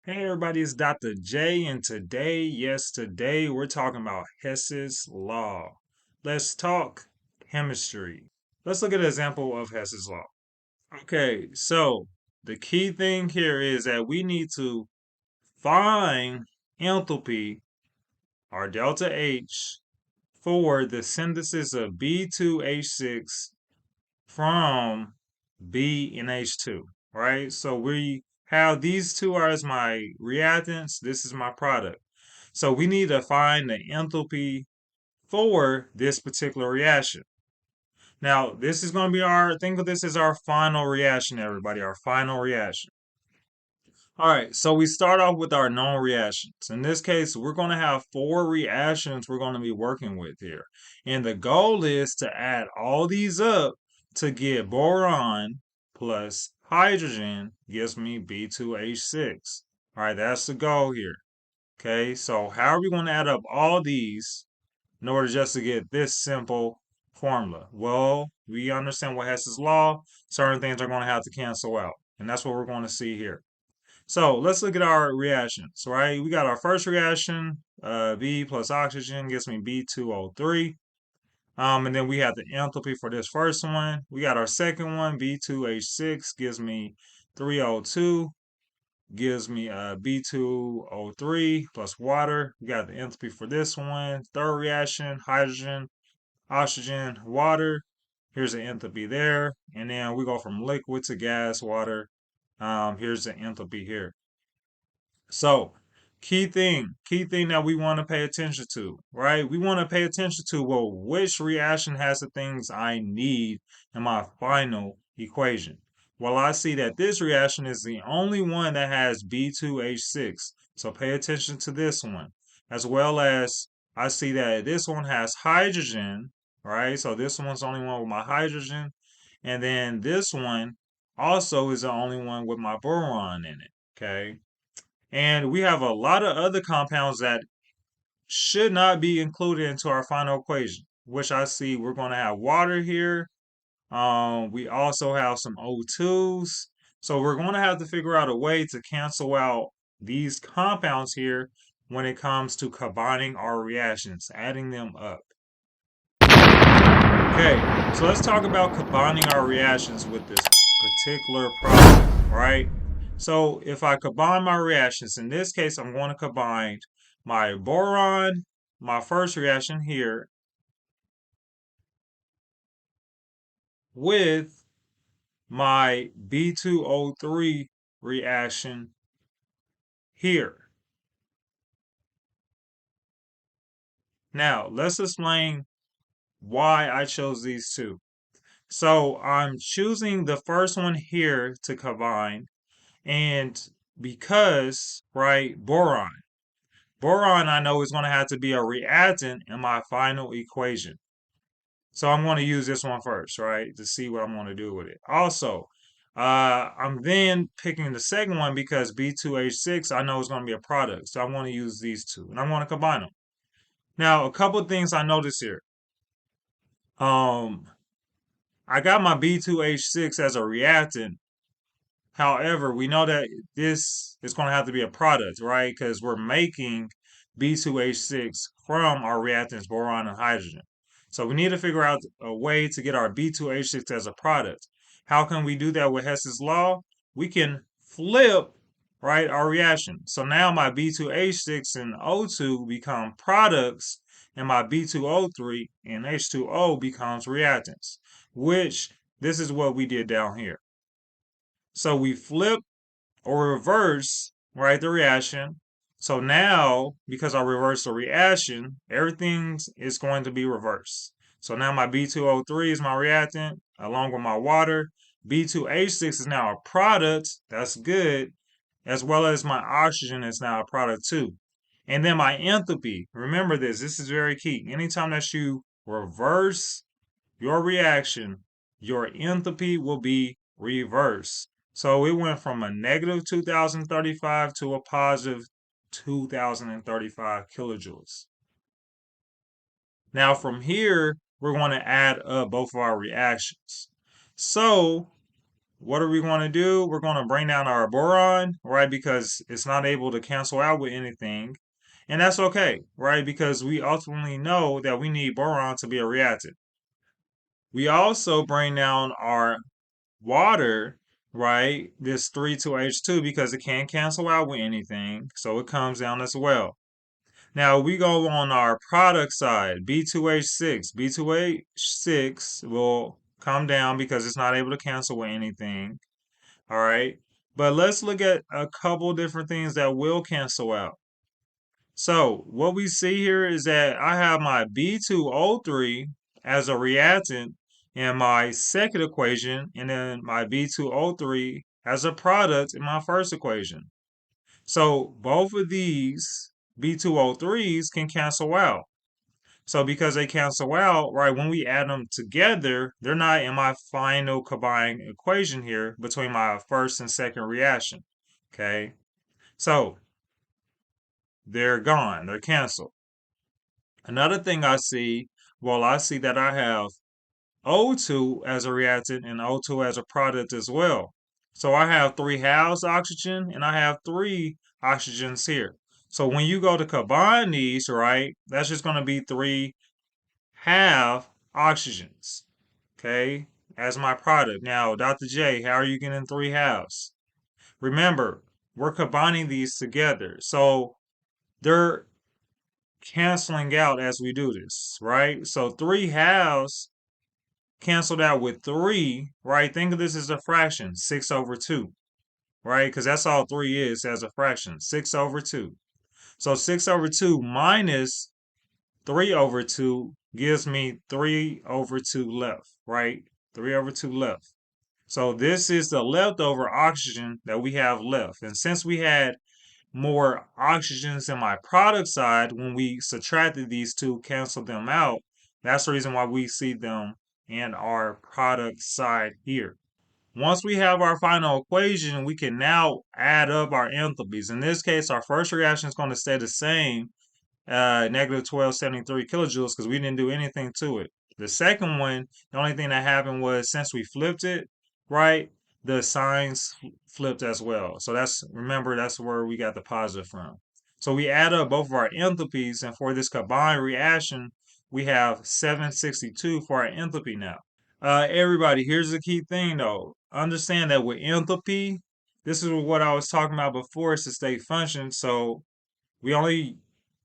Hey everybody, it's Dr. J, and today we're talking about Hess's law. Let's talk chemistry. Let's look at an example of Hess's law. Okay, so the key thing here is that we need to find enthalpy, or delta H, for the synthesis of B2H6 from B and H2, right? So we have these two are as my reactants. This is my product. So we need to find the enthalpy for this particular reaction. Now, this is going to be think of this as our final reaction, everybody, our final reaction. All right, so we start off with our known reactions. In this case, we're going to have four reactions we're going to be working with here. And the goal is to add all these up to get boron plus hydrogen gives me B2H6. All right, that's the goal here. Okay, so how are we going to add up all these in order just to get this simple formula? Well, we understand what Hess's law. Certain things are going to have to cancel out. And that's what we're going to see here. So let's look at our reactions, right? We got our first reaction, B plus oxygen gives me B2O3. And then we have the enthalpy for this first one. We got our second one, B2H6 gives me 3O2, gives me B2O3 plus water. We got the enthalpy for this one. Third reaction, hydrogen, oxygen, water. Here's the enthalpy there. And then we go from liquid to gas, water. Here's the enthalpy here. So, key thing that we want to pay attention to, right? We want to pay attention to, well, which reaction has the things I need in my final equation. Well, I see that this reaction is the only one that has B2H6. So pay attention to this one. As well as I see that this one has hydrogen, right? So this one's the only one with my hydrogen. And then this one also is the only one with my boron in it, okay? And we have a lot of other compounds that should not be included into our final equation, which I see we're going to have water here. We also have some O2s. So we're going to have to figure out a way to cancel out these compounds here when it comes to combining our reactions, adding them up. Okay, so let's talk about combining our reactions with this particular problem, right? So if I combine my reactions, in this case, I'm going to combine my boron, my first reaction here, with my B2O3 reaction here. Now, let's explain why I chose these two. So I'm choosing the first one here to combine, and because, right, boron I know is going to have to be a reactant in my final equation. So I'm going to use this one first, right, to see what I'm going to do with it. Also, I'm then picking the second one because B2H6 I know is going to be a product. So I'm going to use these two, and I'm going to combine them. Now, a couple of things I noticed here. Um, I got my B2H6 as a reactant. However, we know that this is going to have to be a product, right? Because we're making B2H6 from our reactants, boron and hydrogen. So we need to figure out a way to get our B2H6 as a product. How can we do that with Hess's law? We can flip, right, our reaction. So now my B2H6 and O2 become products, and my B2O3 and H2O becomes reactants, which this is what we did down here. So we flip or reverse, right, the reaction. So now, because I reversed the reaction, everything is going to be reversed. So now my B2O3 is my reactant along with my water. B2H6 is now a product. That's good. As well as my oxygen is now a product too. And then my enthalpy. Remember this. This is very key. Anytime that you reverse your reaction, your enthalpy will be reversed. So it went from a negative 2035 to a positive 2035 kilojoules. Now from here, we're going to add up both of our reactions. So what are we going to do? We're going to bring down our boron, right? Because it's not able to cancel out with anything. And that's okay, right? Because we ultimately know that we need boron to be a reactant. We also bring down our water, right? This 3,2H2 because it can't cancel out with anything. So it comes down as well. Now we go on our product side, B2H6. B2H6 will come down because it's not able to cancel with anything. All right. But let's look at a couple different things that will cancel out. So what we see here is that I have my B2O3 as a reactant in my second equation, and then my B2O3 as a product in my first equation. So both of these B2O3s can cancel out. So because they cancel out, right, when we add them together, they're not in my final combined equation here between my first and second reaction. Okay. So they're gone. They're canceled. Another thing I see, well, I see that I have O2 as a reactant and O2 as a product as well. So I have 3 halves oxygen and I have 3 oxygens here. So when you go to combine these, right, that's just going to be 3 half oxygens, okay, as my product. Now, Dr. J, how are you getting 3 halves? Remember, we're combining these together. So they're canceling out as we do this, right? So 3 halves canceled out with 3, right? Think of this as a fraction, 6/2, right? Because that's all 3 is as a fraction, 6/2. So 6/2 minus 3/2 gives me 3/2 left, right? 3/2 left. So this is the leftover oxygen that we have left. And since we had more oxygens in my product side, when we subtracted these two, canceled them out, that's the reason why we see them in our product side here. Once we have our final equation, we can now add up our enthalpies. In this case, our first reaction is going to stay the same, negative 1273 kilojoules, because we didn't do anything to it. The second one, the only thing that happened was since we flipped it, right, the signs flipped as well. So that's, remember, that's where we got the positive from. So we add up both of our enthalpies, and for this combined reaction, we have 762 for our enthalpy now. Everybody, here's the key thing though. Understand that with enthalpy, this is what I was talking about before, it's a state function. So we only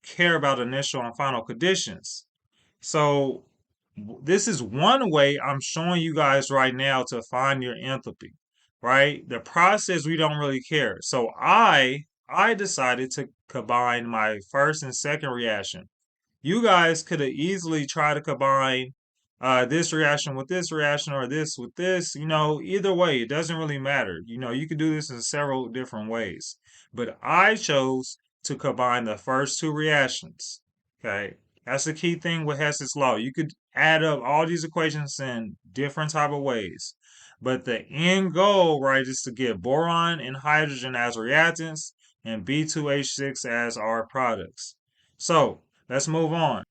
care about initial and final conditions. So this is one way I'm showing you guys right now to find your enthalpy, right? The process, we don't really care. So I decided to combine my first and second reaction. You guys could have easily tried to combine this reaction with this reaction or this with this. Either way, it doesn't really matter. You could do this in several different ways. But I chose to combine the first two reactions. Okay. That's the key thing with Hess's law. You could add up all these equations in different type of ways. But the end goal, right, is to get boron and hydrogen as reactants and B2H6 as our products. So let's move on.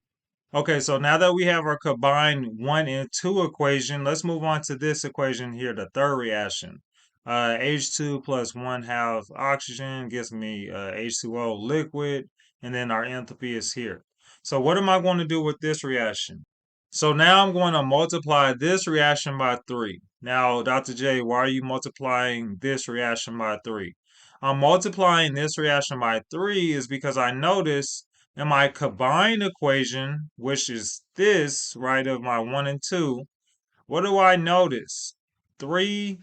Okay, so now that we have our combined 1 and 2 equation, let's move on to this equation here, the third reaction. H2 plus 1/2 oxygen gives me H2O liquid, and then our enthalpy is here. So what am I going to do with this reaction? So now I'm going to multiply this reaction by 3. Now, Dr. J, why are you multiplying this reaction by 3? I'm multiplying this reaction by 3 is because I noticed in my combined equation, which is this, right, of my 1 and 2, what do I notice? 3/2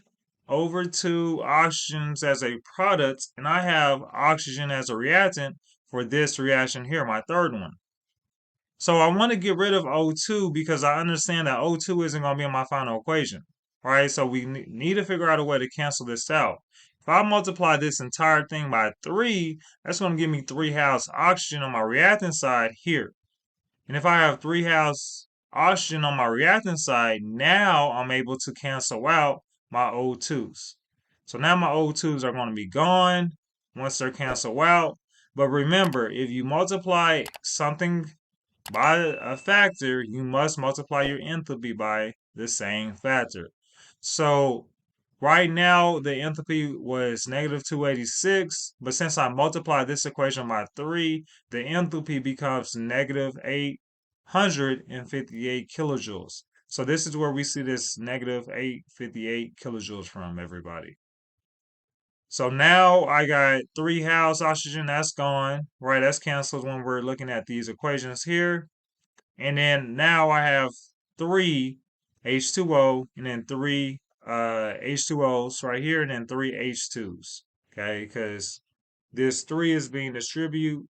oxygens as a product, and I have oxygen as a reactant for this reaction here, my third one. So I want to get rid of O2 because I understand that O2 isn't going to be in my final equation, right? So we need to figure out a way to cancel this out. If I multiply this entire thing by 3, that's going to give me 3 halves oxygen on my reactant side here. And if I have 3 halves oxygen on my reactant side, now I'm able to cancel out my O2s. So now my O2s are going to be gone once they're canceled out. But remember, if you multiply something by a factor, you must multiply your enthalpy by the same factor. So Right now, the enthalpy was negative 286, but since I multiply this equation by 3, the enthalpy becomes negative 858 kilojoules. So this is where we see this negative 858 kilojoules from, everybody. So now I got 3 house oxygen, that's gone, right? That's canceled when we're looking at these equations here. And then now I have 3 H2O and then 3 H2Os right here and then 3 H2s. Okay, because this 3 is being distributed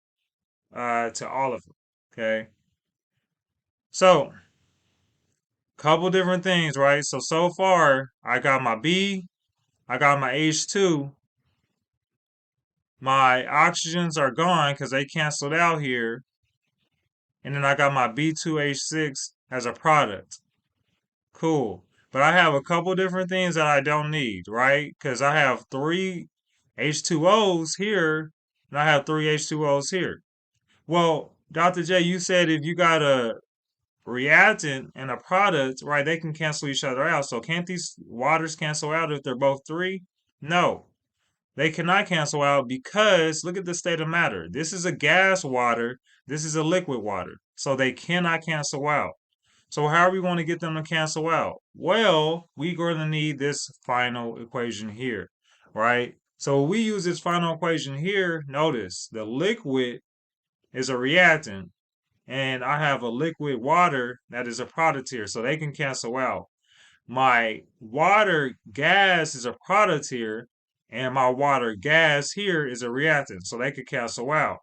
to all of them. Okay. So, couple different things, right? So far I got my B, I got my H2. My oxygens are gone because they canceled out here. And then I got my B2H6 as a product. Cool. But I have a couple different things that I don't need, right? Because I have 3 H2Os here, and I have 3 H2Os here. Well, Dr. J, you said if you got a reactant and a product, right, they can cancel each other out. So can't these waters cancel out if they're both 3? No. They cannot cancel out because look at the state of matter. This is a gas water. This is a liquid water. So they cannot cancel out. So how are we going to get them to cancel out? Well, we're going to need this final equation here, right? So we use this final equation here. Notice the liquid is a reactant and I have a liquid water that is a product here. So they can cancel out. My water gas is a product here and my water gas here is a reactant. So they could cancel out.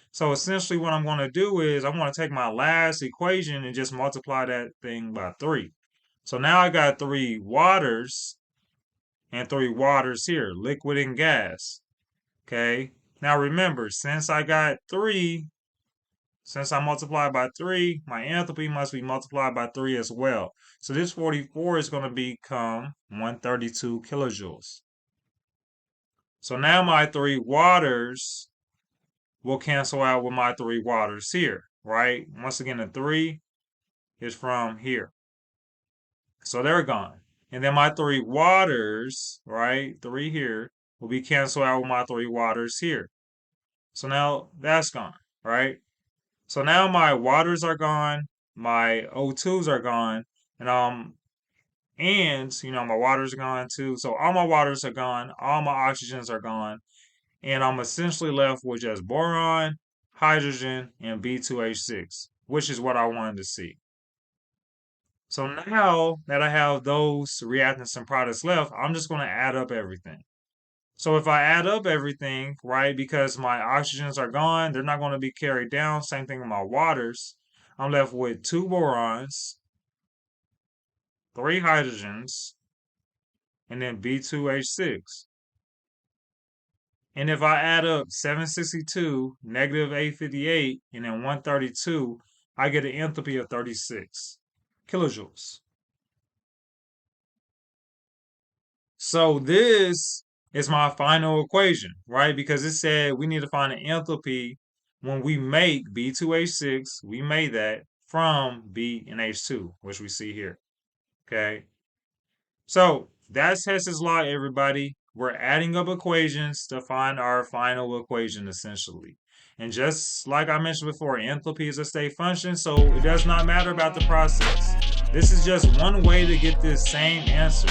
So essentially what I'm going to do is I'm going to take my last equation and just multiply that thing by 3. So now I got 3 waters and 3 waters here, liquid and gas. Okay. Now remember, since I got 3, since I multiplied by 3, my enthalpy must be multiplied by 3 as well. So this 44 is going to become 132 kilojoules. So now my 3 waters will cancel out with my 3 waters here, right? Once again, the 3 is from here. So they're gone. And then my 3 waters, right? 3 here will be canceled out with my 3 waters here. So now that's gone, right? So now my waters are gone, my O2s are gone, and my waters are gone too. So all my waters are gone, all my oxygens are gone, and I'm essentially left with just boron, hydrogen, and B2H6, which is what I wanted to see. So now that I have those reactants and products left, I'm just going to add up everything. So if I add up everything, right, because my oxygens are gone, they're not going to be carried down. Same thing with my waters. I'm left with 2 borons, 3 hydrogens, and then B2H6. And if I add up 762, negative 858, and then 132, I get an enthalpy of 36 kilojoules. So this is my final equation, right? Because it said we need to find an enthalpy when we make B2H6, we made that from B and H2, which we see here. Okay. So that's Hess's law, everybody. We're adding up equations to find our final equation, essentially. And just like I mentioned before, enthalpy is a state function, so it does not matter about the process. This is just one way to get this same answer.